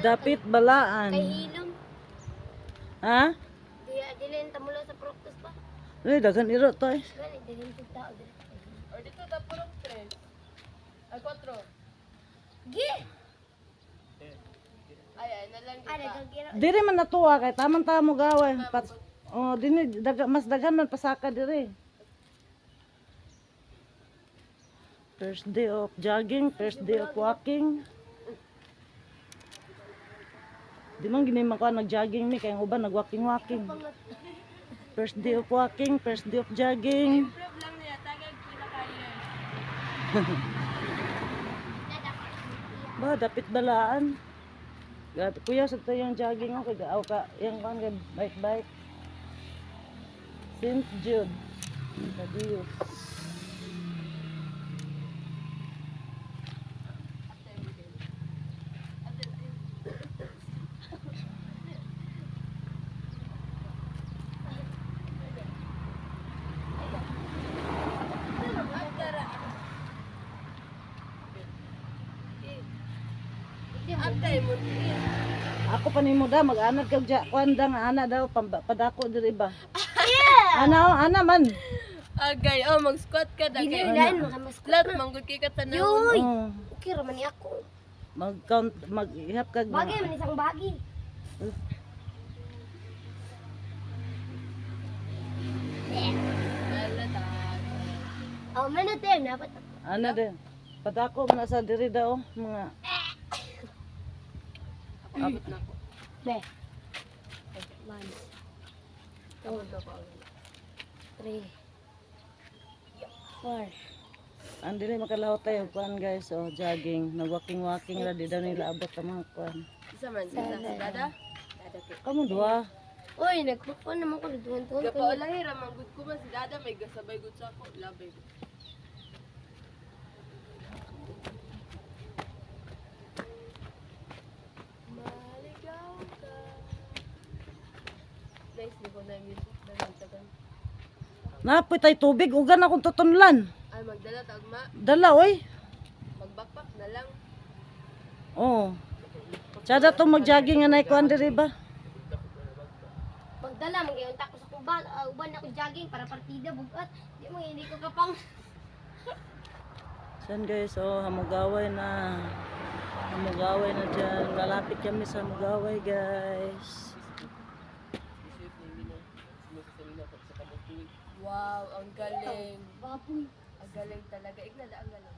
Dapit balaan. Kay hilom. Ha? Dilin tamulo sa proktos pa. Dagan iro to eh. Gani dilin pud tao dili. Or dito ta purok 3. Ay 4. Gi. Ay na lang Ada dito. gagira. Diri man natuwa kay tamang tamo gaway. Oh, dini mas daghan man pasaka diri. First day of jogging, first day of walking. Di man gini man ko nag-jogging mi kay ang uban nag-walking-walking. First day of walking, first day of jogging. Improve lang niya tagag pinakayo. Ba, dapit balaan. Grabe, kuya, sa yung jogging ako, kaya ka, yung kan kay bike-bike. St. Jude. Kadiyo. Antay mo. Ako pa nimo da, mag-anad kag kuanda nga ana daw, padako diri ba? Ana man. Agay, mag-squat ka Dili dagay. lain makamas. Lat manggod kay ka tanaw. Yoy. Oh, Okay ra man ni ako. mag-count, mag-ihap kag Bagay man isang bagi. Oh, manatin dapat. ana din. Padako man na sa diri daw, mga Abot na ko. Be. 1 2 3 4. ang dili makalaw tayo kuan guys, oh, jogging, nag-walking-walking ra di daw nila abot ang mga kuan. Isa man isa sa dada. Dada kay. Kamo duha. Oy, nagpapon naman ko duwan-duwan ko. Gapaulahi ra manggod ko ba si dada may gasabay gud sa ako. Labay. Maligaw ka. Nice di ko na yung music dahil tagan. Napoy tay tubig, ugan akong tutunlan. Ay magdala tagma. Dala oy. Magbakpak na lang. Oh. Sada to mag-jogging nga nay kuan diri ba? Pagdala magyunta ko sa kuban, uban ako jogging para partida bugat. Di mo hindi ko kapang. San guys, oh, hamugaway na. Hamugaway na dyan. Lalapit kami sa hamugaway guys. Wow, ang galing. Baboy. Ang galing talaga. Ignala ang galing.